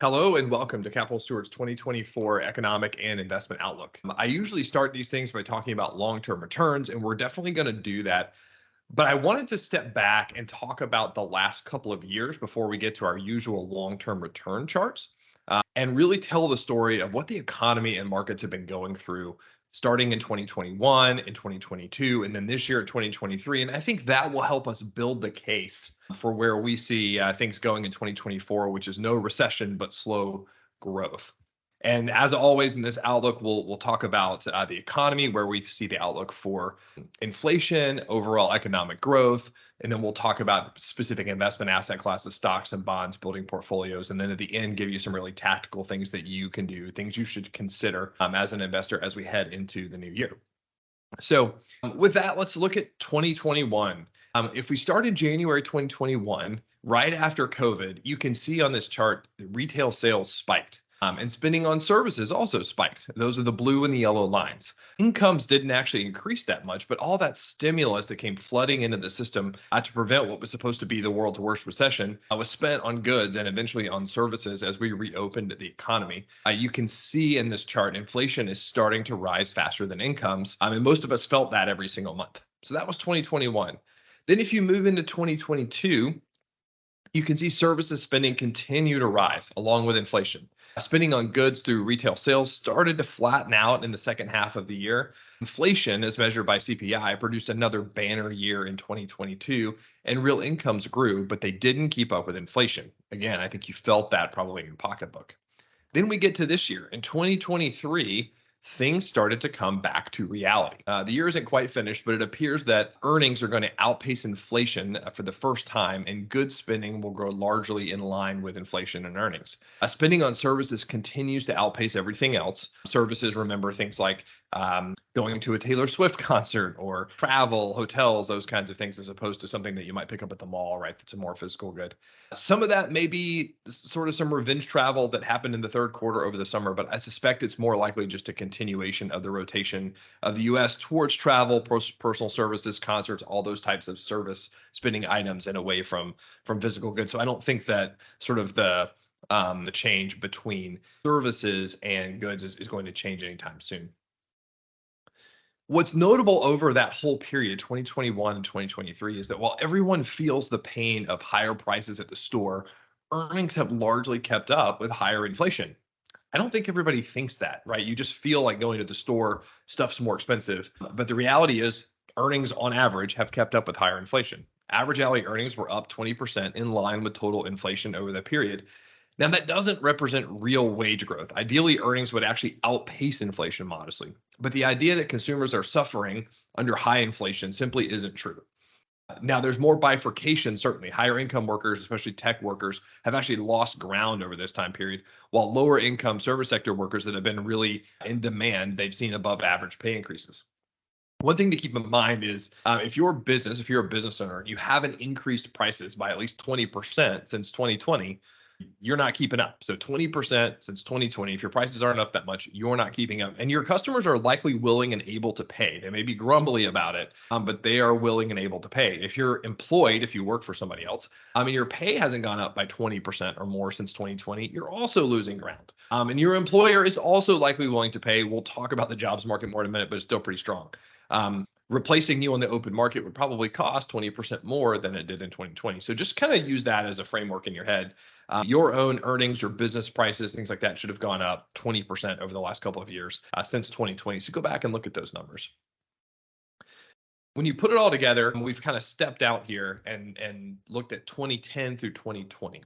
Hello and welcome to Capital Stewards 2024 Economic and Investment Outlook. I usually start these things by talking about long-term returns, and we're definitely going to do that. But I wanted to step back and talk about the last couple of years before we get to our usual long-term return charts, and really tell the story of what the economy and markets have been going through starting in 2021 and 2022, and then this year at 2023. And I think that will help us build the case for where we see things going in 2024, which is no recession, but slow growth. And as always in this outlook, we'll talk about the economy, where we see the outlook for inflation, overall economic growth, and then we'll talk about specific investment asset classes, stocks and bonds, building portfolios, and then at the end, give you some really tactical things that you can do, things you should consider as an investor as we head into the new year. So with that, let's look at 2021. If we start in January 2021, right after COVID, you can see on this chart that retail sales spiked. And spending on services also spiked. Those are the blue and the yellow lines. Incomes didn't actually increase that much, but all that stimulus that came flooding into the system to prevent what was supposed to be the world's worst recession was spent on goods and eventually on services as we reopened the economy. You can see in this chart, inflation is starting to rise faster than incomes. And most of us felt that every single month. So that was 2021. Then if you move into 2022, you can see services spending continue to rise along with inflation. Spending on goods through retail sales started to flatten out in the second half of the year. Inflation, as measured by CPI, produced another banner year in 2022, and real incomes grew, but they didn't keep up with inflation. Again, I think you felt that probably in your pocketbook. Then we get to this year. In 2023, things started to come back to reality. The year isn't quite finished, but it appears that earnings are going to outpace inflation for the first time, and goods spending will grow largely in line with inflation and earnings. Spending on services continues to outpace everything else. Services, remember things like going to a Taylor Swift concert or travel, hotels, those kinds of things, as opposed to something that you might pick up at the mall, right? That's a more physical good. Some of that may be sort of some revenge travel that happened in the third quarter over the summer, but I suspect it's more likely just a continuation of the rotation of the U.S. towards travel, personal services, concerts, all those types of service spending items and away from physical goods. So I don't think that sort of the change between services and goods is going to change anytime soon. What's notable over that whole period, 2021 and 2023, is that while everyone feels the pain of higher prices at the store, earnings have largely kept up with higher inflation. I don't think everybody thinks that, right? You just feel like going to the store, stuff's more expensive. But the reality is, earnings on average have kept up with higher inflation. Average hourly earnings were up 20% in line with total inflation over that period. Now, that doesn't represent real wage growth. Ideally, earnings would actually outpace inflation modestly. But the idea that consumers are suffering under high inflation simply isn't true. Now, there's more bifurcation, certainly. Higher income workers, especially tech workers, have actually lost ground over this time period, while lower income service sector workers that have been really in demand, they've seen above average pay increases. One thing to keep in mind is if you're a business owner, you haven't increased prices by at least 20% since 2020, you're not keeping up. So 20% since 2020, if your prices aren't up that much, you're not keeping up. And your customers are likely willing and able to pay. They may be grumbly about it, but they are willing and able to pay. If you're employed, if you work for somebody else, your pay hasn't gone up by 20% or more since 2020, you're also losing ground. And your employer is also likely willing to pay. We'll talk about the jobs market more in a minute, but it's still pretty strong. Replacing you on the open market would probably cost 20% more than it did in 2020. So just kind of use that as a framework in your head. Your own earnings, your business prices, things like that should have gone up 20% over the last couple of years since 2020. So go back and look at those numbers. When you put it all together, we've kind of stepped out here and looked at 2010 through 2020.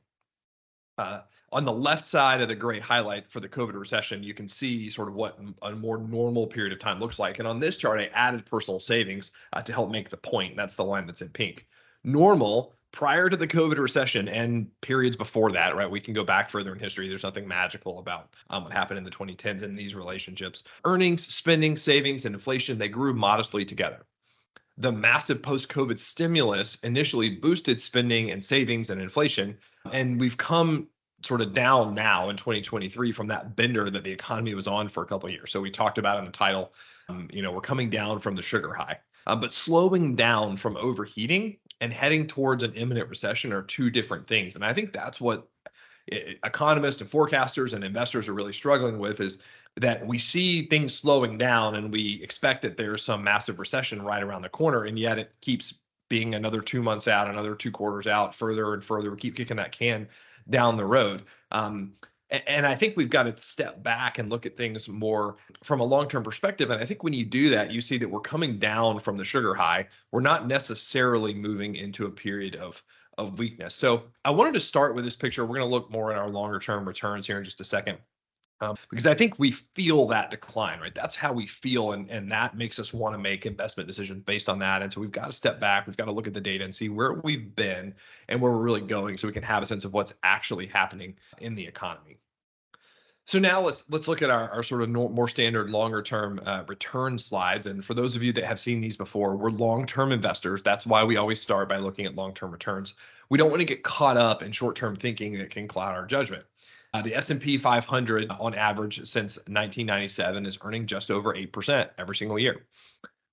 On the left side of the gray highlight for the COVID recession, you can see sort of what a more normal period of time looks like. And on this chart, I added personal savings to help make the point. That's the line that's in pink. Normal prior to the COVID recession and periods before that, right? We can go back further in history. There's nothing magical about what happened in the 2010s in these relationships. Earnings, spending, savings, and inflation, they grew modestly together. The massive post-COVID stimulus initially boosted spending and savings and inflation, and we've come sort of down now in 2023 from that bender that the economy was on for a couple of years. So we talked about in the title, we're coming down from the sugar high, but slowing down from overheating and heading towards an imminent recession are two different things. And I think that's what economists and forecasters and investors are really struggling with is that we see things slowing down and we expect that there's some massive recession right around the corner, and yet it keeps being another 2 months out, another 2 quarters out, further and further. We keep kicking that can down the road. And I think we've got to step back and look at things more from a long-term perspective. And I think when you do that, you see that we're coming down from the sugar high. We're not necessarily moving into a period of weakness. So I wanted to start with this picture. We're going to look more at our longer-term returns here in just a second. Because I think we feel that decline, right? That's how we feel, and that makes us want to make investment decisions based on that. And so we've got to step back. We've got to look at the data and see where we've been and where we're really going, so we can have a sense of what's actually happening in the economy. So now let's look at our sort of more standard longer term return slides. And for those of you that have seen these before, we're long-term investors. That's why we always start by looking at long-term returns. We don't want to get caught up in short-term thinking that can cloud our judgment. The S&P 500 on average since 1997 is earning just over 8% every single year.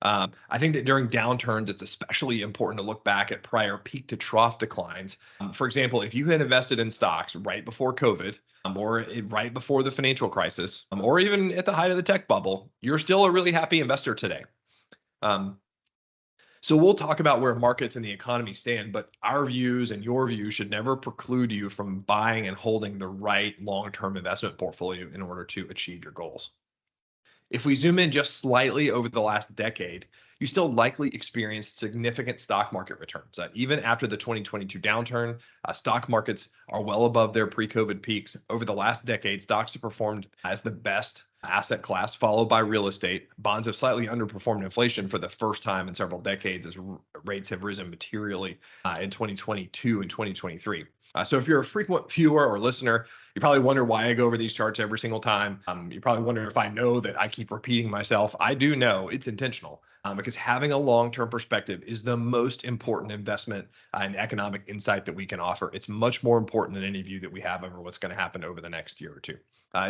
I think that during downturns, it's especially important to look back at prior peak to trough declines. For example, if you had invested in stocks right before COVID, or right before the financial crisis, or even at the height of the tech bubble, you're still a really happy investor today. So we'll talk about where markets and the economy stand, but our views and your views should never preclude you from buying and holding the right long-term investment portfolio in order to achieve your goals. If we zoom in just slightly over the last decade, you still likely experienced significant stock market returns. Even after the 2022 downturn, stock markets are well above their pre-COVID peaks. Over the last decade, stocks have performed as the best asset class, followed by real estate. Bonds have slightly underperformed inflation for the first time in several decades as rates have risen materially in 2022 and 2023. So if you're a frequent viewer or listener, you probably wonder why I go over these charts every single time. You probably wonder if I know that I keep repeating myself. I do know it's intentional, because having a long-term perspective is the most important investment and economic insight that we can offer. It's much more important than any view that we have over what's going to happen over the next year or two.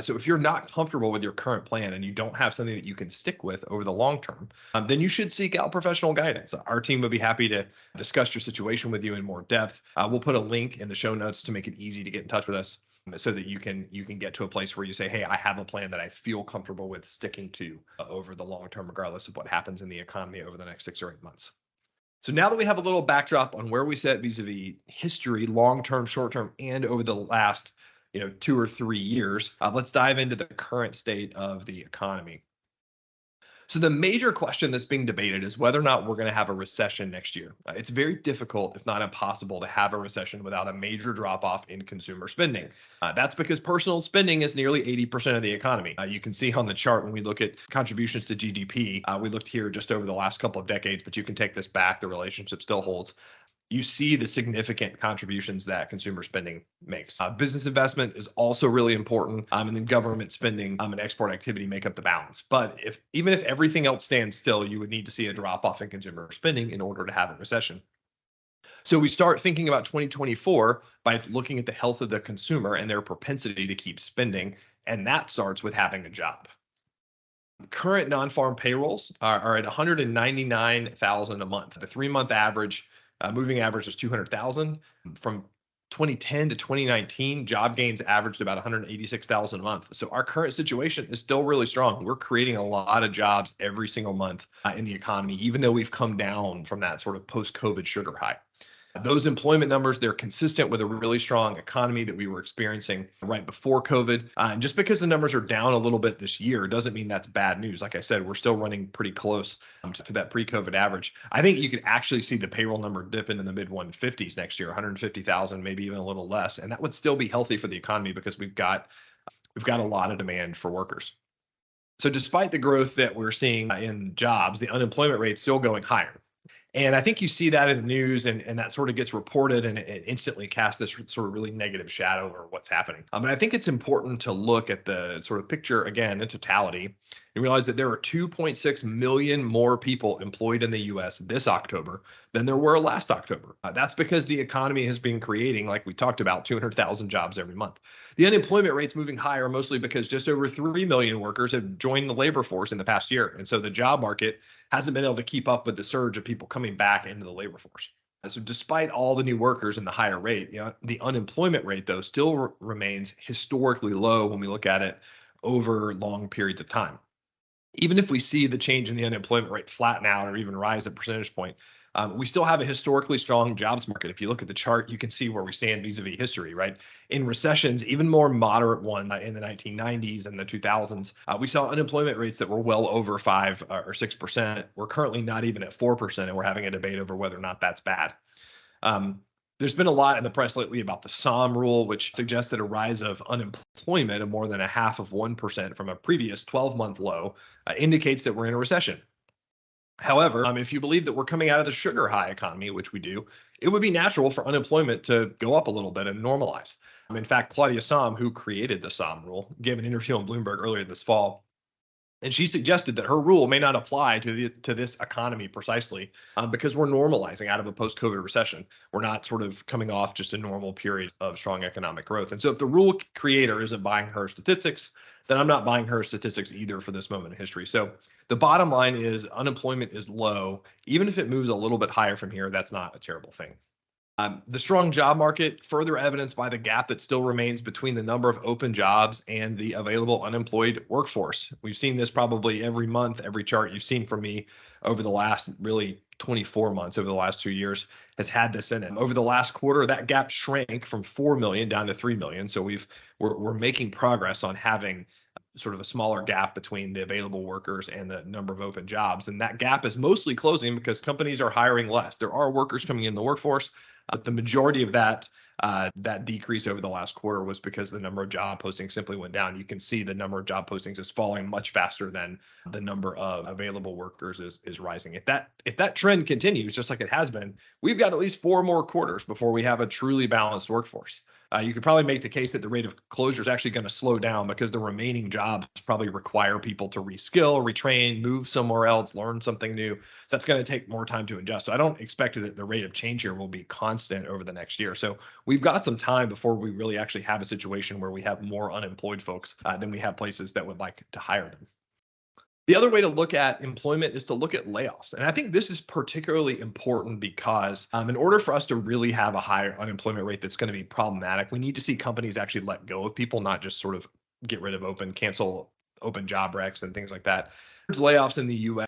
So if you're not comfortable with your current plan and you don't have something that you can stick with over the long term, then you should seek out professional guidance. Our team would be happy to discuss your situation with you in more depth. We'll put a link in the show notes to make it easy to get in touch with us, so that you can get to a place where you say, hey, I have a plan that I feel comfortable with sticking to over the long term, regardless of what happens in the economy over the next 6 or 8 months. So now that we have a little backdrop on where we sit vis-a-vis history, long-term, short-term, and over the last 2 or 3 years, let's dive into the current state of the economy. So the major question that's being debated is whether or not we're going to have a recession next year. It's very difficult, if not impossible, to have a recession without a major drop-off in consumer spending. That's because personal spending is nearly 80% of the economy. You can see on the chart when we look at contributions to GDP, we looked here just over the last couple of decades, but you can take this back. The relationship still holds. You see the significant contributions that consumer spending makes. Business investment is also really important, and then government spending and export activity make up the balance. But even if everything else stands still, you would need to see a drop off in consumer spending in order to have a recession. So we start thinking about 2024 by looking at the health of the consumer and their propensity to keep spending, and that starts with having a job. Current non-farm payrolls are at 199,000 a month. The 3-month average, moving average is 200,000. From 2010 to 2019, job gains averaged about 186,000 a month. So our current situation is still really strong. We're creating a lot of jobs every single month in the economy, even though we've come down from that sort of post-COVID sugar high. Those employment numbers, they're consistent with a really strong economy that we were experiencing right before COVID. And just because the numbers are down a little bit this year doesn't mean that's bad news. Like I said, we're still running pretty close to that pre-COVID average. I think you could actually see the payroll number dip into the mid-150s next year, 150,000, maybe even a little less. And that would still be healthy for the economy because we've got a lot of demand for workers. So despite the growth that we're seeing in jobs, the unemployment rate's still going higher. And I think you see that in the news, and that sort of gets reported, and it instantly casts this sort of really negative shadow over what's happening. But I think it's important to look at the sort of picture again in totality and realize that there are 2.6 million more people employed in the U.S. this October than there were last October. That's because the economy has been creating, like we talked about, 200,000 jobs every month. The unemployment rate's moving higher mostly because just over 3 million workers have joined the labor force in the past year. And so the job market hasn't been able to keep up with the surge of people coming back into the labor force. So despite all the new workers and the higher rate, the unemployment rate though still remains historically low when we look at it over long periods of time. Even if we see the change in the unemployment rate flatten out or even rise a percentage point, we still have a historically strong jobs market. If you look at the chart, you can see where we stand vis-a-vis history, right? In recessions, even more moderate one in the 1990s and the 2000s, we saw unemployment rates that were well over 5 or 6%. We're currently not even at 4%, and we're having a debate over whether or not that's bad. Um, there's been a lot in the press lately about the SOM rule, which suggested a rise of unemployment of more than a half of 1% from a previous 12-month low, indicates that we're in a recession. However, if you believe that we're coming out of the sugar high economy, which we do, it would be natural for unemployment to go up a little bit and normalize. In fact, Claudia Sahm, who created the SOM rule, gave an interview on Bloomberg earlier this fall, and she suggested that her rule may not apply to this economy precisely because we're normalizing out of a post-COVID recession. We're not sort of coming off just a normal period of strong economic growth. And so if the rule creator isn't buying her statistics, then I'm not buying her statistics either for this moment in history. So the bottom line is unemployment is low. Even if it moves a little bit higher from here, that's not a terrible thing. The strong job market, further evidenced by the gap that still remains between the number of open jobs and the available unemployed workforce. We've seen this probably every month, every chart you've seen from me over the last really 24 months, over the last 2 years, has had this in it. Over the last quarter, that gap shrank from 4 million down to 3 million. So we're making progress on having sort of a smaller gap between the available workers and the number of open jobs. And that gap is mostly closing because companies are hiring less. There are workers coming in the workforce, but the majority of that decrease over the last quarter was because the number of job postings simply went down. You can see the number of job postings is falling much faster than the number of available workers is rising. If that trend continues, just like it has been, we've got at least 4 more quarters before we have a truly balanced workforce. You could probably make the case that the rate of closure is actually going to slow down because the remaining jobs probably require people to reskill, retrain, move somewhere else, learn something new. So that's going to take more time to adjust. So I don't expect that the rate of change here will be constant over the next year. So we've got some time before we really actually have a situation where we have more unemployed folks than we have places that would like to hire them. The other way to look at employment is to look at layoffs. And I think this is particularly important because in order for us to really have a higher unemployment rate that's going to be problematic, we need to see companies actually let go of people, not just sort of get rid of cancel open job recs and things like that. Layoffs in the US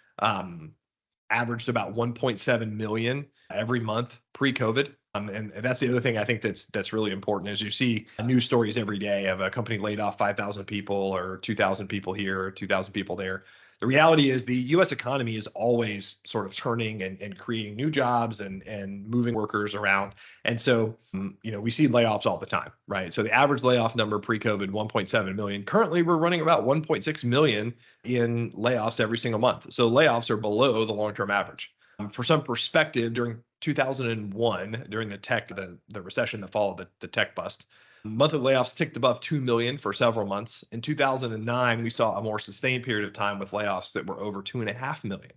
averaged about 1.7 million every month pre-COVID. And that's the other thing I think that's really important is you see news stories every day of a company laid off 5,000 people or 2,000 people here or 2,000 people there. The reality is the U.S. economy is always sort of turning and creating new jobs and moving workers around. And so, we see layoffs all the time, right? So the average layoff number pre-COVID, 1.7 million. Currently, we're running about 1.6 million in layoffs every single month. So layoffs are below the long-term average. For some perspective, during 2001, during the recession that followed the tech bust, monthly layoffs ticked above 2 million for several months. In 2009, we saw a more sustained period of time with layoffs that were over 2.5 million.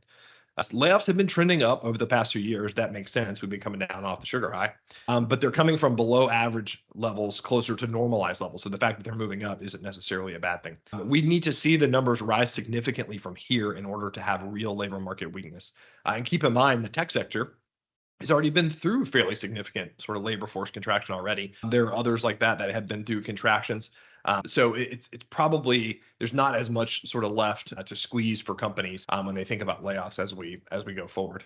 Layoffs have been trending up over the past few years. That makes sense. We've been coming down off the sugar high, but they're coming from below average levels closer to normalized levels. So the fact that they're moving up isn't necessarily a bad thing. We need to see the numbers rise significantly from here in order to have real labor market weakness. And keep in mind, the tech sector has already been through fairly significant sort of labor force contraction already. There are others like that have been through contractions. So it's probably there's not as much sort of left to squeeze for companies when they think about layoffs as we go forward.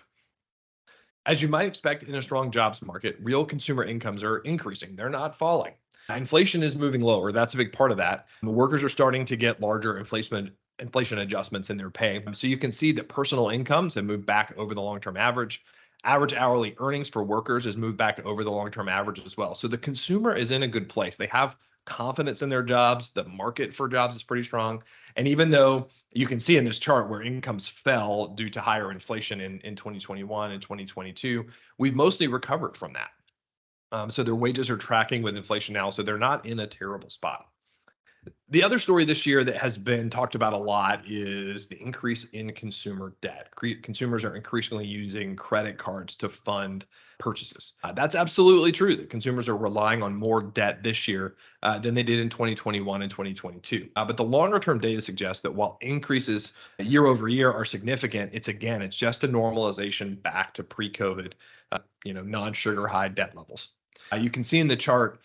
As you might expect in a strong jobs market, real consumer incomes are increasing. They're not falling. Inflation is moving lower. That's a big part of that. The workers are starting to get larger inflation adjustments in their pay. So you can see that personal incomes have moved back over the long-term average. Average hourly earnings for workers has moved back over the long-term average as well. So the consumer is in a good place. They have confidence in their jobs. The market for jobs is pretty strong. And even though you can see in this chart where incomes fell due to higher inflation in 2021 and 2022, we've mostly recovered from that. So their wages are tracking with inflation now. So they're not in a terrible spot. The other story this year that has been talked about a lot is the increase in consumer debt. Consumers are increasingly using credit cards to fund purchases. That's absolutely true that consumers are relying on more debt this year than they did in 2021 and 2022. But the longer term data suggests that while increases year over year are significant, it's just a normalization back to pre-COVID, non-sugar high debt levels. You can see in the chart,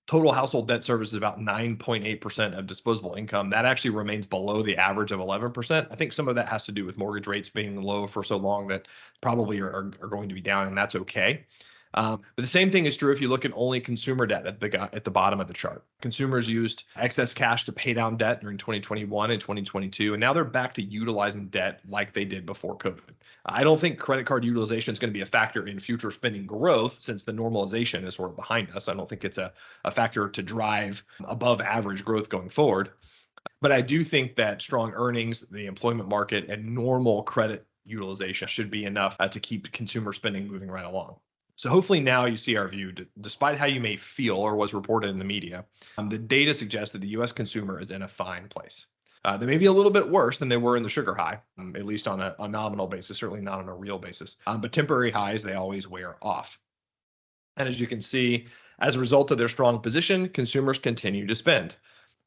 total household debt service is about 9.8% of disposable income. That actually remains below the average of 11%. I think some of that has to do with mortgage rates being low for so long that probably are going to be down, and that's okay. But the same thing is true if you look at only consumer debt at the bottom of the chart. Consumers used excess cash to pay down debt during 2021 and 2022, and now they're back to utilizing debt like they did before COVID. I don't think credit card utilization is going to be a factor in future spending growth since the normalization is sort of behind us. I don't think it's a factor to drive above average growth going forward. But I do think that strong earnings, the employment market, and normal credit utilization should be enough to keep consumer spending moving right along. So hopefully now you see our view, despite how you may feel or was reported in the media, the data suggests that the U.S. consumer is in a fine place. They may be a little bit worse than they were in the sugar high, at least on a nominal basis, certainly not on a real basis. But temporary highs, they always wear off. And as you can see, as a result of their strong position, consumers continue to spend.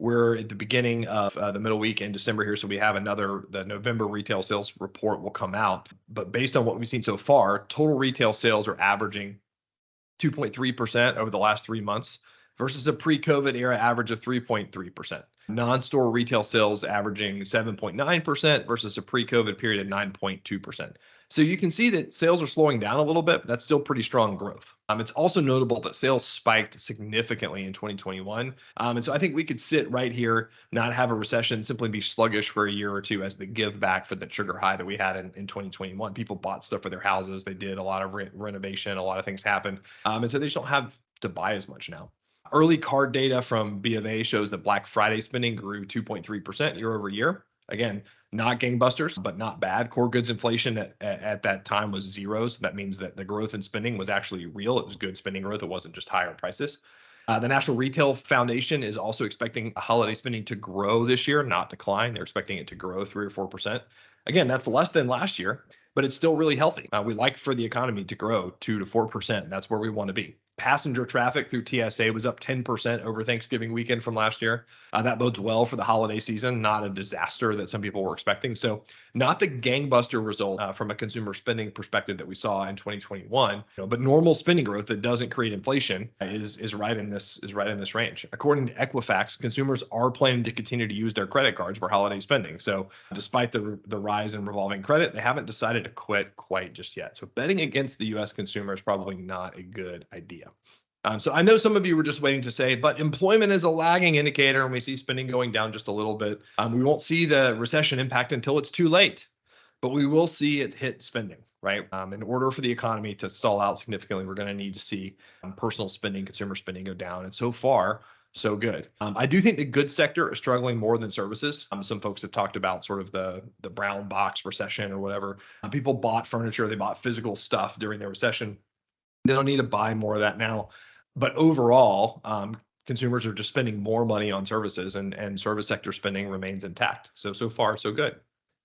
We're at the beginning of the middle week in December here, so we have the November retail sales report will come out. But based on what we've seen so far, total retail sales are averaging 2.3% over the last 3 months versus a pre-COVID era average of 3.3%. Non-store retail sales averaging 7.9% versus a pre-COVID period of 9.2%. So you can see that sales are slowing down a little bit, but that's still pretty strong growth. It's also notable that sales spiked significantly in 2021. And so I think we could sit right here, not have a recession, simply be sluggish for a year or two as the give back for the sugar high that we had in 2021. People bought stuff for their houses. They did a lot of renovation. A lot of things happened. And so they just don't have to buy as much now. Early card data from B of A shows that Black Friday spending grew 2.3% year over year. Again, not gangbusters, but not bad. Core goods inflation at that time was zero. So that means that the growth in spending was actually real. It was good spending growth. It wasn't just higher prices. The National Retail Foundation is also expecting holiday spending to grow this year, not decline. They're expecting it to grow 3 or 4%. Again, that's less than last year, but it's still really healthy. We like for the economy to grow 2 to 4%. That's where we want to be. Passenger traffic through TSA was up 10% over Thanksgiving weekend from last year. That bodes well for the holiday season, not a disaster that some people were expecting. So not the gangbuster result from a consumer spending perspective that we saw in 2021, but normal spending growth that doesn't create inflation is right in this range. According to Equifax, consumers are planning to continue to use their credit cards for holiday spending. So despite the rise in revolving credit, they haven't decided to quit quite just yet. So betting against the U.S. consumer is probably not a good idea. So I know some of you were just waiting to say, but employment is a lagging indicator and we see spending going down just a little bit. We won't see the recession impact until it's too late, but we will see it hit spending, right? In order for the economy to stall out significantly, we're going to need to see personal spending, consumer spending go down. And so far, so good. I do think the goods sector is struggling more than services. Some folks have talked about sort of the brown box recession or whatever. People bought furniture, they bought physical stuff during the recession. They don't need to buy more of that now. But overall, consumers are just spending more money on services and service sector spending remains intact. So far, so good.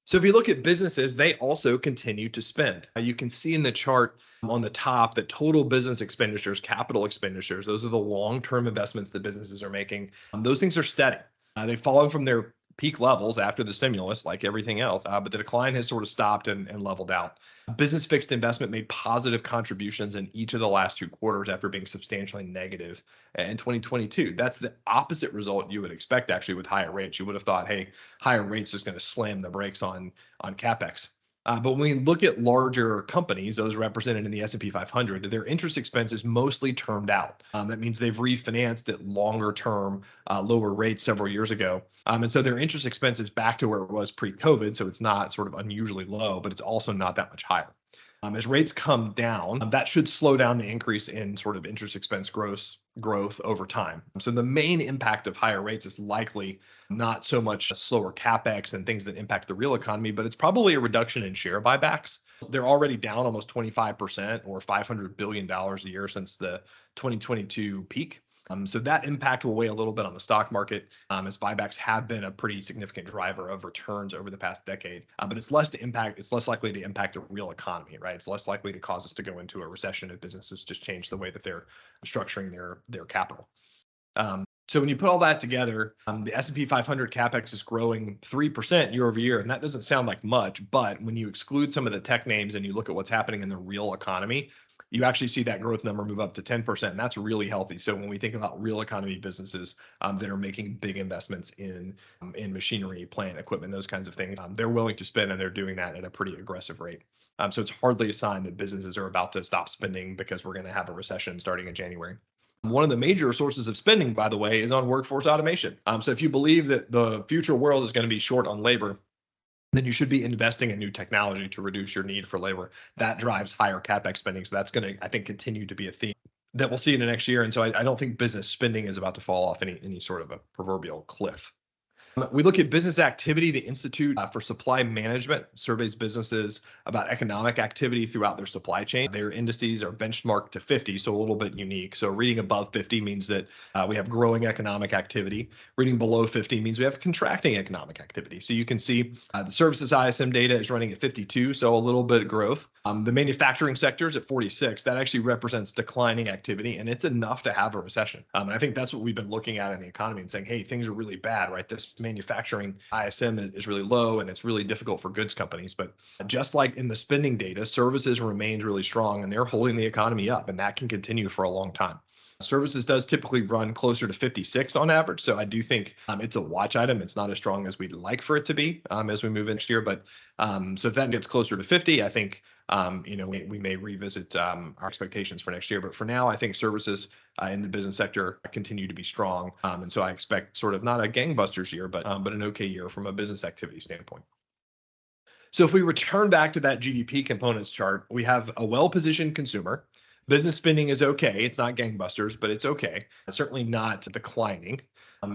So if you look at businesses, they also continue to spend. You can see in the chart on the top that total business expenditures, capital expenditures, those are the long-term investments that businesses are making. Those things are steady. They've fallen from their peak levels after the stimulus, like everything else, but the decline has sort of stopped and leveled out. Business fixed investment made positive contributions in each of the last 2 quarters after being substantially negative in 2022. That's the opposite result you would expect actually with higher rates. You would have thought, hey, higher rates is going to slam the brakes on CapEx. But when we look at larger companies, those represented in the S&P 500, their interest expense is mostly termed out. That means they've refinanced at longer term, lower rates several years ago. And so their interest expense is back to where it was pre-COVID. So it's not sort of unusually low, but it's also not that much higher. As rates come down, that should slow down the increase in sort of interest expense growth over time. So the main impact of higher rates is likely not so much slower CapEx and things that impact the real economy, but it's probably a reduction in share buybacks. They're already down almost 25% or $500 billion a year since the 2022 peak. So that impact will weigh a little bit on the stock market, as buybacks have been a pretty significant driver of returns over the past decade. But it's less likely to impact the real economy, right? It's less likely to cause us to go into a recession if businesses just change the way that they're structuring their capital. So when you put all that together, the S&P 500 capex is growing 3% year over year, and that doesn't sound like much. But when you exclude some of the tech names and you look at what's happening in the real economy, you actually see that growth number move up to 10%, and that's really healthy. So when we think about real economy businesses that are making big investments in machinery, plant, equipment, those kinds of things, they're willing to spend, and they're doing that at a pretty aggressive rate. So it's hardly a sign that businesses are about to stop spending because we're going to have a recession starting in January. One of the major sources of spending, by the way, is on workforce automation. So if you believe that the future world is going to be short on labor, then you should be investing in new technology to reduce your need for labor. That drives higher capex spending. So that's going to, I think, continue to be a theme that we'll see in the next year. And so I don't think business spending is about to fall off any sort of a proverbial cliff. We look at business activity. The Institute for Supply Management surveys businesses about economic activity throughout their supply chain. Their indices are benchmarked to 50, so a little bit unique. So reading above 50 means that we have growing economic activity. Reading below 50 means we have contracting economic activity. So you can see the services ISM data is running at 52, so a little bit of growth. The manufacturing sector is at 46. That actually represents declining activity, and it's enough to have a recession. And I think that's what we've been looking at in the economy and saying, hey, things are really bad, right? This manufacturing ISM is really low, and it's really difficult for goods companies. But just like in the spending data, services remains really strong, and they're holding the economy up, and that can continue for a long time. Services does typically run closer to 56 on average. So I do think it's a watch item. It's not as strong as we'd like for it to be as we move next year. But so if that gets closer to 50, I think we may revisit our expectations for next year. But for now, I think services in the business sector continue to be strong. And so I expect sort of not a gangbusters year, but an okay year from a business activity standpoint. So if we return back to that GDP components chart, we have a well-positioned consumer. Business spending is okay. It's not gangbusters, but it's okay. It's certainly not declining.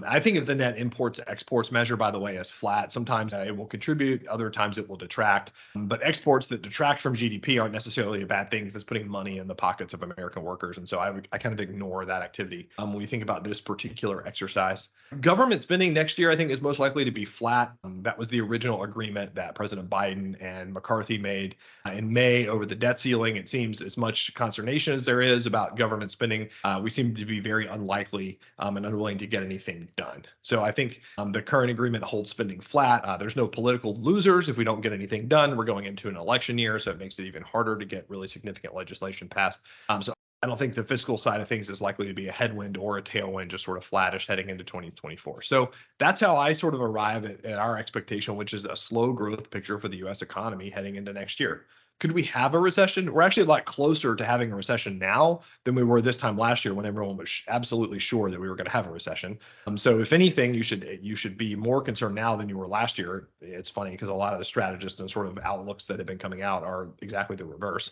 I think of the net imports exports measure, by the way, as flat. Sometimes it will contribute, other times it will detract. But exports that detract from GDP aren't necessarily a bad thing. That's putting money in the pockets of American workers. And so I kind of ignore that activity when we think about this particular exercise. Government spending next year, I think, is most likely to be flat. That was the original agreement that President Biden and McCarthy made in May over the debt ceiling. It seems as much consternation as there is about government spending, we seem to be very unlikely and unwilling to get anything done. So I think the current agreement holds spending flat. There's no political losers if we don't get anything done. We're going into an election year, so it makes it even harder to get really significant legislation passed. So I don't think the fiscal side of things is likely to be a headwind or a tailwind, just sort of flattish heading into 2024. So that's how I sort of arrive at our expectation, which is a slow growth picture for the U.S. economy heading into next year. Could we have a recession? We're actually a lot closer to having a recession now than we were this time last year when everyone was absolutely sure that we were going to have a recession. So if anything, you should be more concerned now than you were last year. It's funny because a lot of the strategists and sort of outlooks that have been coming out are exactly the reverse.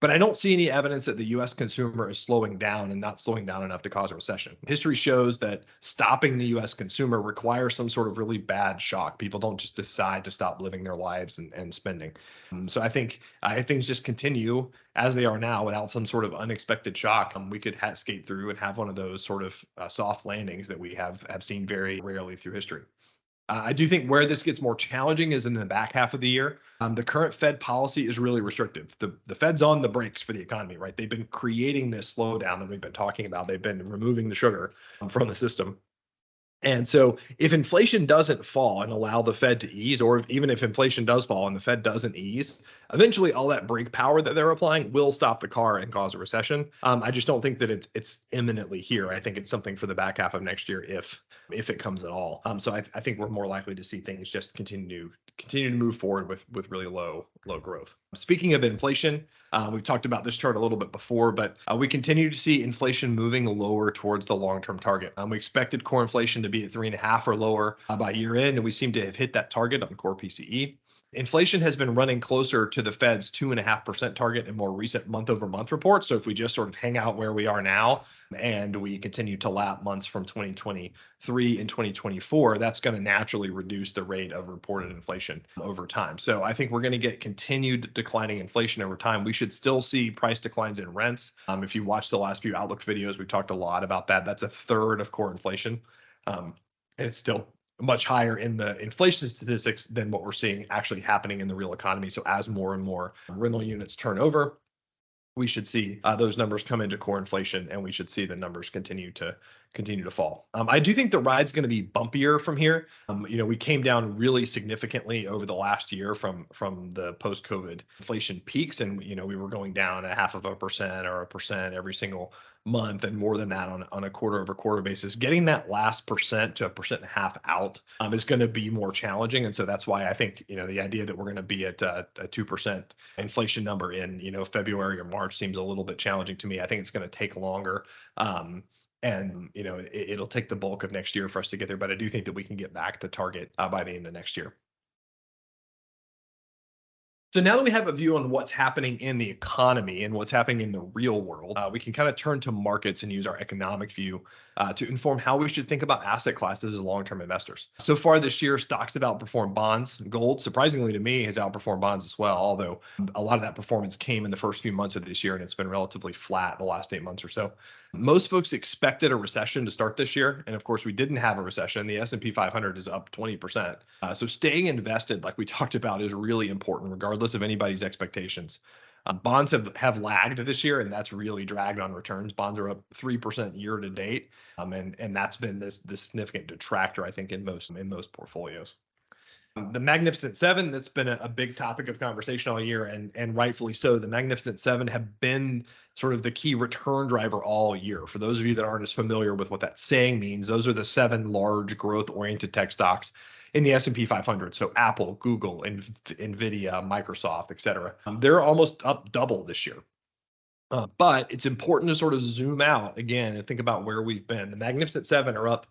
But I don't see any evidence that the U.S. consumer is slowing down and not slowing down enough to cause a recession. History shows that stopping the U.S. consumer requires some sort of really bad shock. People don't just decide to stop living their lives and spending. So I think if things just continue as they are now without some sort of unexpected shock, we could skate through and have one of those sort of soft landings that we have seen very rarely through history. I do think where this gets more challenging is in the back half of the year. The current Fed policy is really restrictive. The Fed's on the brakes for the economy, right? They've been creating this slowdown that we've been talking about. They've been removing the sugar from the system. And so if inflation doesn't fall and allow the Fed to ease, or even if inflation does fall and the Fed doesn't ease, eventually all that brake power that they're applying will stop the car and cause a recession. I just don't think that it's imminently here. I think it's something for the back half of next year if it comes at all. So I think we're more likely to see things just continue to move forward with really low growth. Speaking of inflation, we've talked about this chart a little bit before, but we continue to see inflation moving lower towards the long-term target. We expected core inflation to be at 3.5 or lower by year end, and we seem to have hit that target on core PCE. Inflation has been running closer to the Fed's 2.5% target in more recent month-over-month reports. So if we just sort of hang out where we are now and we continue to lap months from 2023 and 2024, that's going to naturally reduce the rate of reported inflation over time. So I think we're going to get continued declining inflation over time. We should still see price declines in rents. If you watch the last few Outlook videos, we talked a lot about that. That's a third of core inflation. And it's still much higher in the inflation statistics than what we're seeing actually happening in the real economy. So as more and more rental units turn over, we should see those numbers come into core inflation, and we should see the numbers continue to fall. I do think the ride's going to be bumpier from here. We came down really significantly over the last year from the post-COVID inflation peaks, and we were going down 0.5% or 1% every single month, and more than that on a quarter-over-quarter basis. Getting that last percent to 1.5% out is going to be more challenging, and so that's why I think the idea that we're going to be at a 2% inflation number in February or March seems a little bit challenging to me. I think it's going to take longer. And it'll take the bulk of next year for us to get there, but I do think that we can get back to target by the end of next year. So now that we have a view on what's happening in the economy and what's happening in the real world, we can kind of turn to markets and use our economic view to inform how we should think about asset classes as long-term investors. So far this year, stocks have outperformed bonds. Gold, surprisingly to me, has outperformed bonds as well, although a lot of that performance came in the first few months of this year, and it's been relatively flat the last 8 months or so. Most folks expected a recession to start this year, and of course, we didn't have a recession. The S&P 500 is up 20%. So staying invested, like we talked about, is really important, regardless of anybody's expectations. Bonds have lagged this year, and that's really dragged on returns. Bonds are up 3% year to date, and that's been this significant detractor, I think, in most portfolios. The Magnificent Seven, that's been a big topic of conversation all year, and rightfully so. The Magnificent Seven have been sort of the key return driver all year. For those of you that aren't as familiar with what that saying means, those are the 7 large growth-oriented tech stocks in the S&P 500. So Apple, Google, NVIDIA, Microsoft, et cetera. They're almost up double this year. But it's important to sort of zoom out again and think about where we've been. The Magnificent Seven are up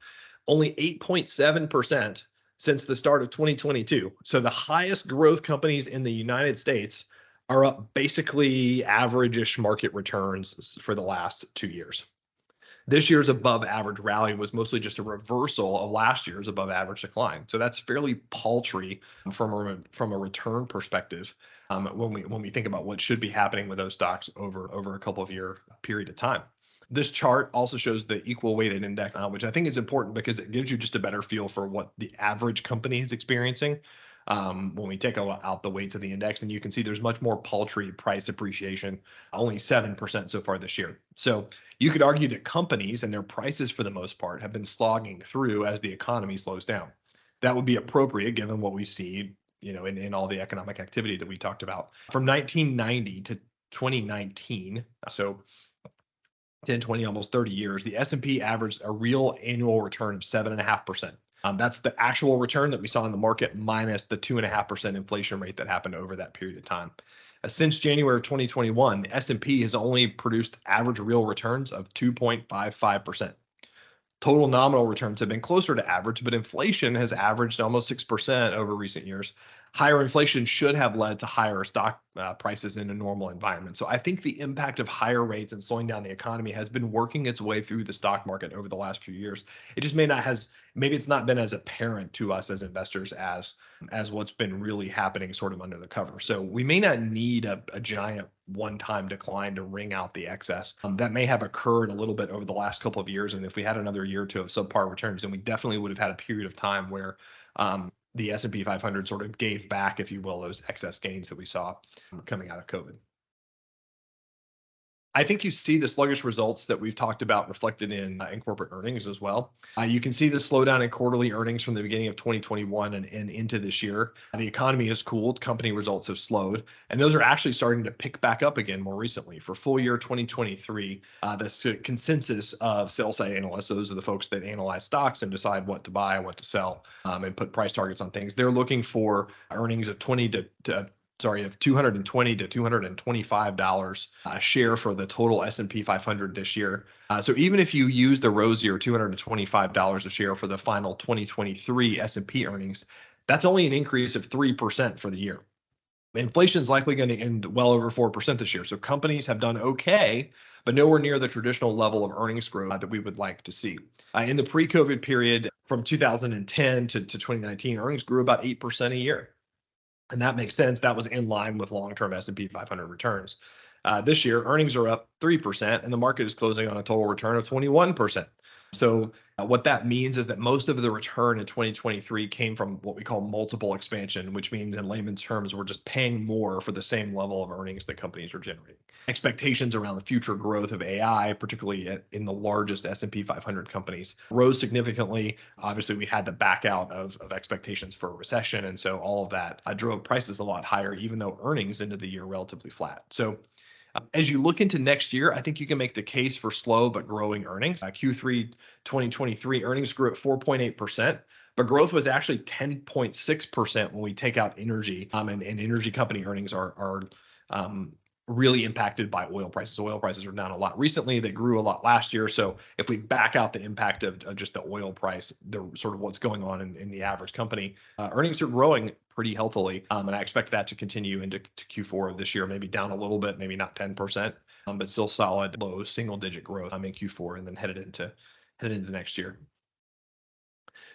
only 8.7% since the start of 2022. So the highest growth companies in the United States are up basically average-ish market returns for the last 2 years. This year's above average rally was mostly just a reversal of last year's above average decline. So that's fairly paltry from a return perspective when we think about what should be happening with those stocks over a couple of year period of time. This chart also shows the equal weighted index, which I think is important because it gives you just a better feel for what the average company is experiencing when we take out the weights of the index. And you can see there's much more paltry price appreciation, only 7% so far this year. So you could argue that companies and their prices, for the most part, have been slogging through as the economy slows down. That would be appropriate given what we see in all the economic activity that we talked about. From 1990 to 2019, so 10, 20, almost 30 years, the S&P averaged a real annual return of 7.5%. That's the actual return that we saw in the market minus the 2.5% inflation rate that happened over that period of time. Since January of 2021, the S&P has only produced average real returns of 2.55%. Total nominal returns have been closer to average, but inflation has averaged almost 6% over recent years. Higher inflation should have led to higher stock prices in a normal environment. So I think the impact of higher rates and slowing down the economy has been working its way through the stock market over the last few years. It just maybe it's not been as apparent to us as investors as what's been really happening sort of under the cover. So we may not need a giant one-time decline to wring out the excess. That may have occurred a little bit over the last couple of years. And if we had another year or two of subpar returns, then we definitely would have had a period of time where the S&P 500 sort of gave back, if you will, those excess gains that we saw coming out of COVID. I think you see the sluggish results that we've talked about reflected in corporate earnings as well. You can see the slowdown in quarterly earnings from the beginning of 2021 and into this year. The economy has cooled, company results have slowed, and those are actually starting to pick back up again more recently. For full year 2023, the consensus of sell-side analysts, those are the folks that analyze stocks and decide what to buy, what to sell, and put price targets on things. They're looking for earnings of $220 to $225 a share for the total S&P 500 this year. So even if you use the rosier $225 a share for the final 2023 S&P earnings, That's only an increase of 3% for the year. Inflation is likely going to end well over 4% this year. So companies have done okay, but nowhere near the traditional level of earnings growth that we would like to see. In the pre-COVID period from 2010 to 2019, earnings grew about 8% a year. And that makes sense. That was in line with long-term S&P 500 returns. This year, earnings are up 3%, and the market is closing on a total return of 21%. So what that means is that most of the return in 2023 came from what we call multiple expansion, which means in layman's terms, we're just paying more for the same level of earnings that companies are generating. Expectations around the future growth of AI, particularly in the largest S&P 500 companies, rose significantly. Obviously, we had to back out of expectations for a recession. And so all of that drove prices a lot higher, even though earnings ended the year relatively flat. So as you look into next year, I think you can make the case for slow but growing earnings. Q3 2023 earnings grew at 4.8%, but growth was actually 10.6% when we take out energy. And energy company earnings are really impacted by oil prices. Oil prices are down a lot recently. They grew a lot last year. So if we back out the impact of just the oil price, the sort of what's going on in the average company, earnings are growing pretty healthily. And I expect that to continue into Q4 of this year, maybe down a little bit, maybe not 10%, but still solid low single digit growth in Q4 and then headed into next year.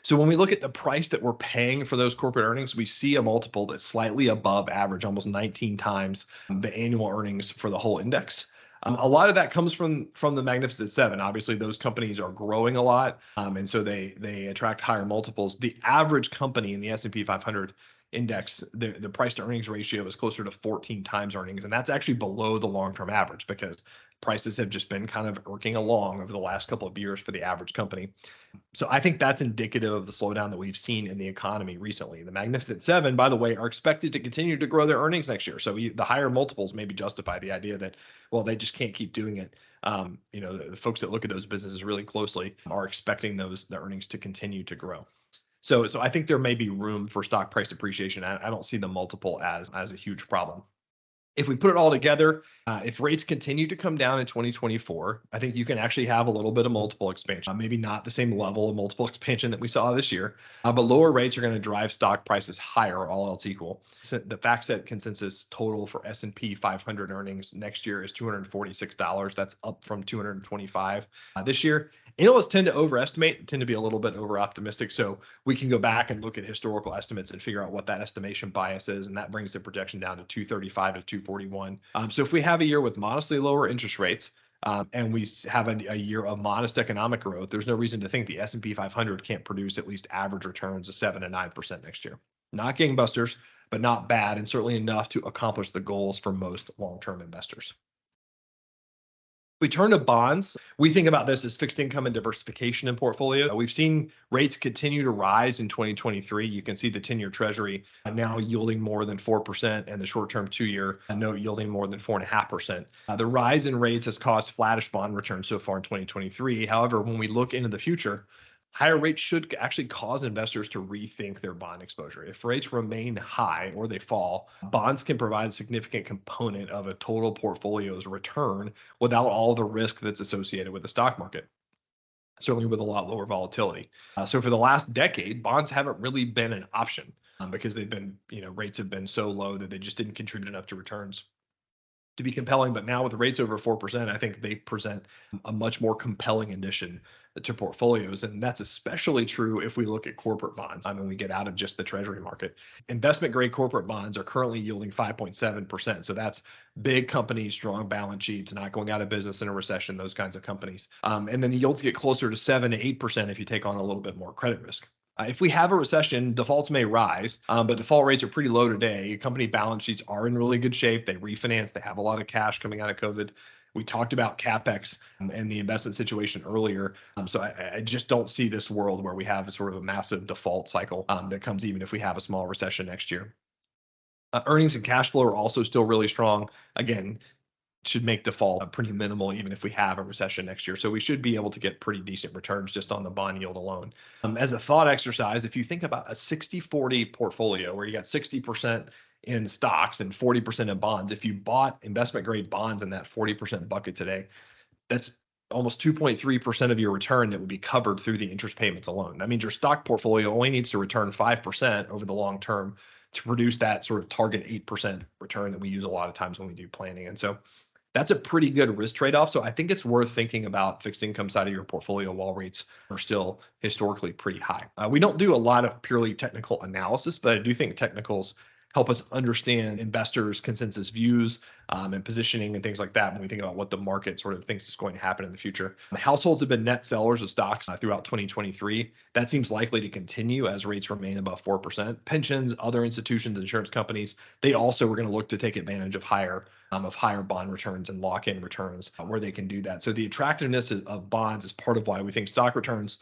So when we look at the price that we're paying for those corporate earnings, we see a multiple that's slightly above average, almost 19 times the annual earnings for the whole index. A lot of that comes from the Magnificent Seven. Obviously, those companies are growing a lot, and so they attract higher multiples. The average company in the S&P 500 index, the price to earnings ratio is closer to 14 times earnings, and that's actually below the long-term average because prices have just been kind of irking along over the last couple of years for the average company. So I think that's indicative of the slowdown that we've seen in the economy recently. The Magnificent Seven, by the way, are expected to continue to grow their earnings next year. So the higher multiples maybe justify the idea that, well, they just can't keep doing it. The folks that look at those businesses really closely are expecting the earnings to continue to grow. So I think there may be room for stock price appreciation. I don't see the multiple as a huge problem. If we put it all together, if rates continue to come down in 2024, I think you can actually have a little bit of multiple expansion. Maybe not the same level of multiple expansion that we saw this year, but lower rates are going to drive stock prices higher, all else equal. So the FactSet consensus total for S&P 500 earnings next year is $246. That's up from $225 this year. Analysts tend to overestimate, tend to be a little bit over optimistic. So we can go back and look at historical estimates and figure out what that estimation bias is. And that brings the projection down to 235 to 241. So if we have a year with modestly lower interest rates, and we have a year of modest economic growth, there's no reason to think the S&P 500 can't produce at least average returns of 7 to 9% next year. Not gangbusters, but not bad, and certainly enough to accomplish the goals for most long-term investors. We turn to bonds. We think about this as fixed income and diversification in portfolio. We've seen rates continue to rise in 2023. You can see the 10-year Treasury now yielding more than 4% and the short-term 2-year note yielding more than 4.5%. The rise in rates has caused flattish bond returns so far in 2023. However, when we look into the future, higher rates should actually cause investors to rethink their bond exposure. If rates remain high or they fall, bonds can provide a significant component of a total portfolio's return without all the risk that's associated with the stock market, certainly with a lot lower volatility. So for the last decade, bonds haven't really been an option because they've been, rates have been so low that they just didn't contribute enough to returns to be compelling. But now with the rates over 4%, I think they present a much more compelling addition to portfolios. And that's especially true if we look at corporate bonds. I mean, we get out of just the Treasury market. Investment grade corporate bonds are currently yielding 5.7%. So that's big companies, strong balance sheets, not going out of business in a recession, those kinds of companies. And then the yields get closer to 7 to 8% if you take on a little bit more credit risk. If we have a recession, defaults may rise, but default rates are pretty low today. Company balance sheets are in really good shape. They refinance. They have a lot of cash coming out of COVID. We talked about CapEx and the investment situation earlier. So I just don't see this world where we have a sort of a massive default cycle that comes even if we have a small recession next year. Earnings and cash flow are also still really strong. Again, should make default pretty minimal even if we have a recession next year. So we should be able to get pretty decent returns just on the bond yield alone. As a thought exercise, if you think about a 60-40 portfolio where you got 60% in stocks and 40% in bonds, if you bought investment grade bonds in that 40% bucket today, that's almost 2.3% of your return that would be covered through the interest payments alone. That means your stock portfolio only needs to return 5% over the long term to produce that sort of target 8% return that we use a lot of times when we do planning. And so that's a pretty good risk trade-off. So I think it's worth thinking about fixed income side of your portfolio while rates are still historically pretty high. We don't do a lot of purely technical analysis, but I do think technicals help us understand investors' consensus views and positioning and things like that when we think about what the market sort of thinks is going to happen in the future. The households have been net sellers of stocks throughout 2023. That seems likely to continue as rates remain above 4%. Pensions, other institutions, insurance companies, they also are going to look to take advantage of higher bond returns and lock-in returns where they can do that. So the attractiveness of bonds is part of why we think stock returns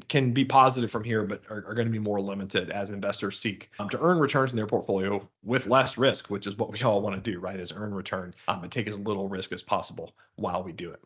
can be positive from here, but are going to be more limited as investors seek to earn returns in their portfolio with less risk, which is what we all want to do, right? Is earn return and take as little risk as possible while we do it.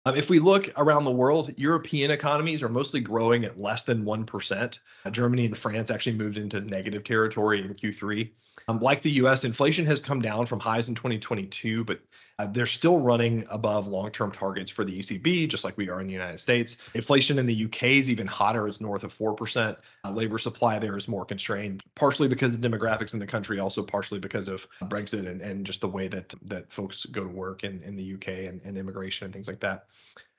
If we look around the world, European economies are mostly growing at less than 1%. Germany and France actually moved into negative territory in Q3. Like the US, inflation has come down from highs in 2022, but they're still running above long-term targets for the ECB, just like we are in the United States. Inflation in the UK is even hotter, it's north of 4%. Labor supply there is more constrained, partially because of demographics in the country, also partially because of Brexit and just the way that folks go to work in the UK and immigration and things like that.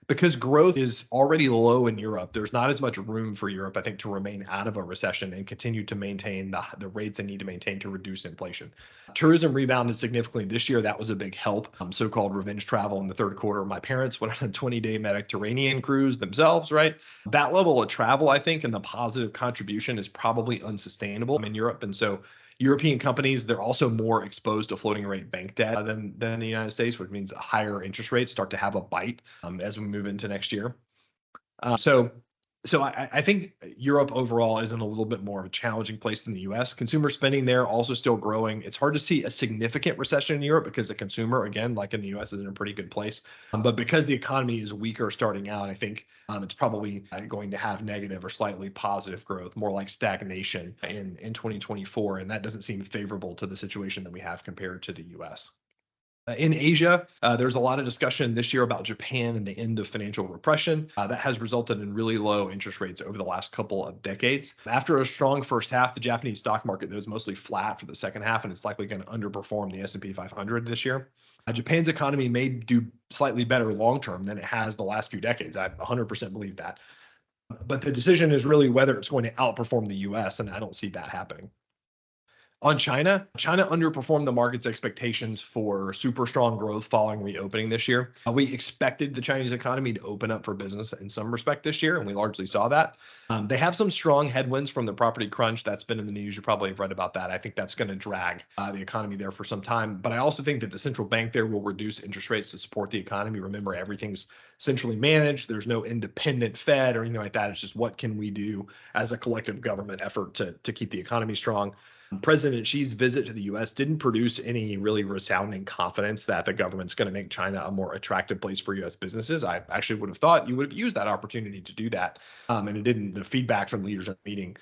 Because growth is already low in Europe, there's not as much room for Europe, I think, to remain out of a recession and continue to maintain the rates they need to maintain to reduce inflation. Tourism rebounded significantly this year. That was a big help. So-called revenge travel in the third quarter. My parents went on a 20-day Mediterranean cruise themselves, right? That level of travel, I think, and the positive contribution is probably unsustainable in Europe. And so European companies, they're also more exposed to floating rate bank debt than the United States, which means higher interest rates start to have a bite as we move into next year. So I think Europe overall is in a little bit more of a challenging place than the US. Consumer spending there also still growing. It's hard to see a significant recession in Europe because the consumer, again, like in the US, is in a pretty good place. But because the economy is weaker starting out, I think it's probably going to have negative or slightly positive growth, more like stagnation in 2024. And that doesn't seem favorable to the situation that we have compared to the US. In Asia, there's a lot of discussion this year about Japan and the end of financial repression. That has resulted in really low interest rates over the last couple of decades. After a strong first half, the Japanese stock market was mostly flat for the second half, and it's likely going to underperform the S&P 500 this year. Japan's economy may do slightly better long term than it has the last few decades. I 100% believe that. But the decision is really whether it's going to outperform the US, and I don't see that happening. On China, China underperformed the market's expectations for super strong growth following reopening this year. We expected the Chinese economy to open up for business in some respect this year, and we largely saw that. They have some strong headwinds from the property crunch. That's been in the news. You probably have read about that. I think that's going to drag the economy there for some time. But I also think that the central bank there will reduce interest rates to support the economy. Remember, everything's centrally managed. There's no independent Fed or anything like that. It's just what can we do as a collective government effort to keep the economy strong. President Xi's visit to the US didn't produce any really resounding confidence that the government's going to make China a more attractive place for US businesses. I actually would have thought you would have used that opportunity to do that. And it didn't. The feedback from leaders at the meeting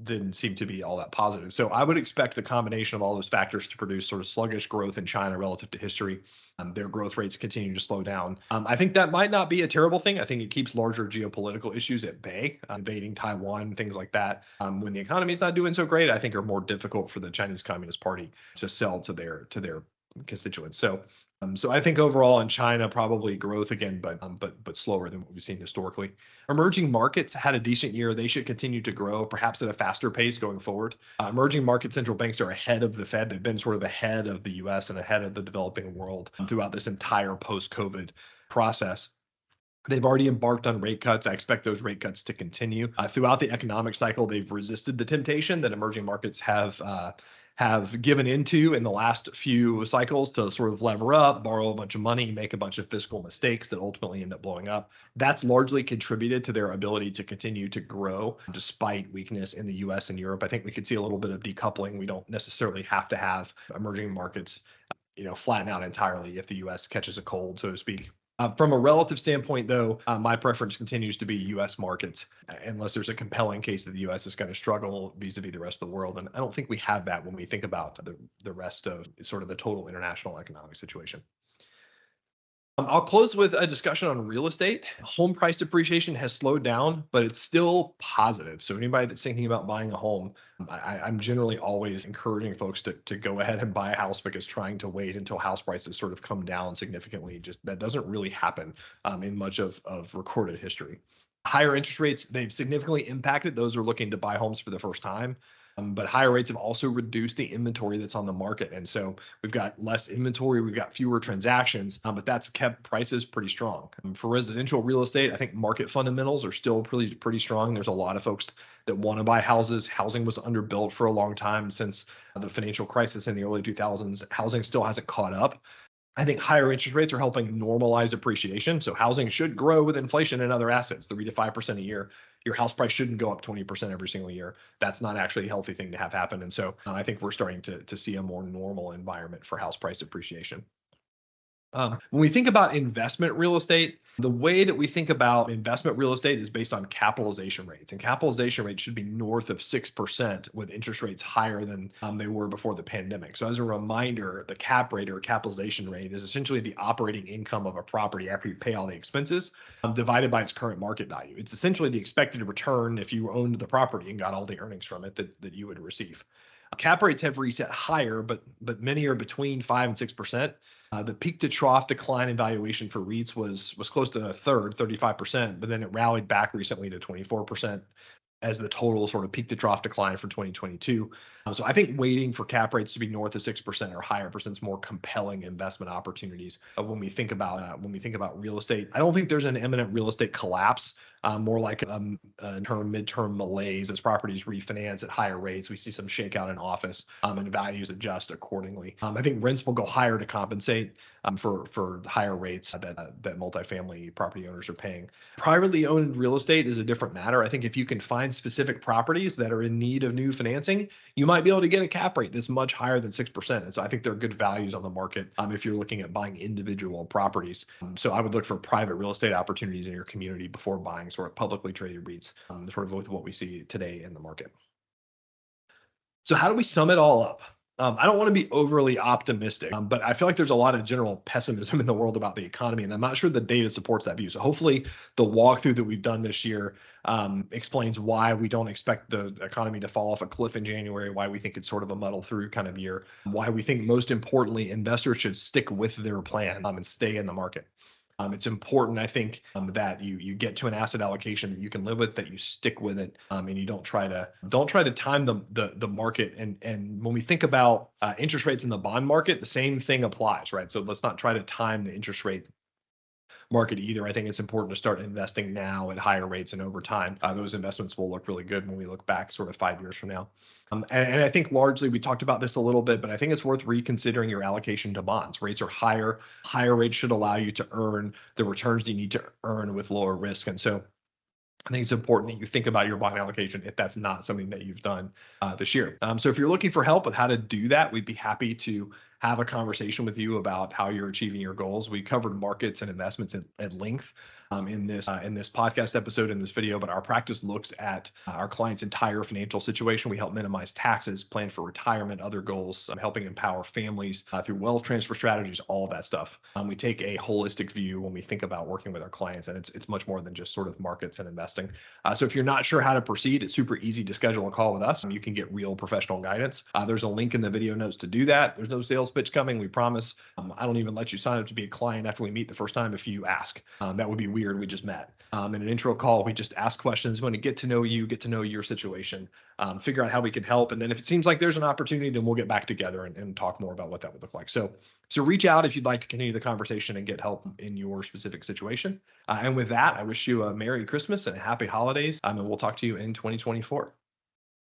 didn't seem to be all that positive. So I would expect the combination of all those factors to produce sort of sluggish growth in China relative to history. Their growth rates continue to slow down. I think that might not be a terrible thing. I think it keeps larger geopolitical issues at bay, invading Taiwan, things like that. When the economy is not doing so great, I think are more difficult for the Chinese Communist Party to sell to their constituents. So I think overall in China, probably growth again, but slower than what we've seen historically. Emerging markets had a decent year. They should continue to grow, perhaps at a faster pace going forward. Emerging market central banks are ahead of the Fed. They've been sort of ahead of the US and ahead of the developing world throughout this entire post-COVID process. They've already embarked on rate cuts. I expect those rate cuts to continue. Throughout the economic cycle, they've resisted the temptation that emerging markets have given into in the last few cycles to sort of lever up, borrow a bunch of money, make a bunch of fiscal mistakes that ultimately end up blowing up. That's largely contributed to their ability to continue to grow despite weakness in the US and Europe. I think we could see a little bit of decoupling. We don't necessarily have to have emerging markets, flatten out entirely if the US catches a cold, so to speak. From a relative standpoint, though, my preference continues to be U.S. markets, unless there's a compelling case that the U.S. is going to struggle vis-a-vis the rest of the world. And I don't think we have that when we think about the rest of sort of the total international economic situation. I'll close with a discussion on real estate. Home price appreciation has slowed down, but it's still positive. So anybody that's thinking about buying a home, I'm generally always encouraging folks to go ahead and buy a house, because trying to wait until house prices sort of come down significantly, just that doesn't really happen in much of recorded history. Higher interest rates, they've significantly impacted those who are looking to buy homes for the first time. But higher rates have also reduced the inventory that's on the market. And so we've got less inventory, we've got fewer transactions, but that's kept prices pretty strong. For residential real estate, I think market fundamentals are still pretty strong. There's a lot of folks that want to buy houses. Housing was underbuilt for a long time since the financial crisis in the early 2000s. Housing still hasn't caught up. I think higher interest rates are helping normalize appreciation. So housing should grow with inflation and other assets, 3 to 5% a year. Your house price shouldn't go up 20% every single year. That's not actually a healthy thing to have happen. And so I think we're starting to see a more normal environment for house price appreciation. When we think about investment real estate, the way that we think about investment real estate is based on capitalization rates. And capitalization rates should be north of 6% with interest rates higher than they were before the pandemic. So, as a reminder, the cap rate or capitalization rate is essentially the operating income of a property after you pay all the expenses divided by its current market value. It's essentially the expected return if you owned the property and got all the earnings from it that you would receive. Cap rates have reset higher, but many are between 5 and 6%. The peak to trough decline in valuation for REITs was close to a third, 35%, but then it rallied back recently to 24% as the total sort of peak to trough decline for 2022. So I think waiting for cap rates to be north of 6% or higher presents more compelling investment opportunities when we think about real estate. I don't think there's an imminent real estate collapse. More like a midterm malaise as properties refinance at higher rates. We see some shakeout in office and values adjust accordingly. I think rents will go higher to compensate for higher rates that multifamily property owners are paying. Privately owned real estate is a different matter. I think if you can find specific properties that are in need of new financing, you might be able to get a cap rate that's much higher than 6%. And so I think there are good values on the market if you're looking at buying individual properties. So I would look for private real estate opportunities in your community before buying sort of publicly traded REITs, sort of with what we see today in the market. So how do we sum it all up? I don't want to be overly optimistic, but I feel like there's a lot of general pessimism in the world about the economy, and I'm not sure the data supports that view. So hopefully the walkthrough that we've done this year explains why we don't expect the economy to fall off a cliff in January, why we think it's sort of a muddle through kind of year, why we think most importantly investors should stick with their plan and stay in the market. It's important, I think, that you get to an asset allocation that you can live with, that you stick with it, and you don't try to time the market. And when we think about interest rates in the bond market, the same thing applies, right? So let's not try to time the interest rate market either. I think it's important to start investing now at higher rates, and over time, those investments will look really good when we look back sort of 5 years from now. And I think largely we talked about this a little bit, but I think it's worth reconsidering your allocation to bonds. Rates are higher. Higher rates should allow you to earn the returns that you need to earn with lower risk. And so I think it's important that you think about your bond allocation if that's not something that you've done this year. So if you're looking for help with how to do that, we'd be happy to have a conversation with you about how you're achieving your goals. We covered markets and investments at length in this podcast episode, in this video, but our practice looks at our client's entire financial situation. We help minimize taxes, plan for retirement, other goals, helping empower families through wealth transfer strategies, all of that stuff. We take a holistic view when we think about working with our clients, and it's much more than just sort of markets and investing. So if you're not sure how to proceed, it's super easy to schedule a call with us. You can get real professional guidance. There's a link in the video notes to do that. There's no sales pitch coming, we promise. I don't even let you sign up to be a client after we meet the first time if you ask. That would be weird. We just met. In an intro call, we just ask questions. We want to get to know you, get to know your situation, figure out how we can help. And then if it seems like there's an opportunity, then we'll get back together and talk more about what that would look like. So reach out if you'd like to continue the conversation and get help in your specific situation. And with that, I wish you a Merry Christmas and Happy Holidays. And we'll talk to you in 2024.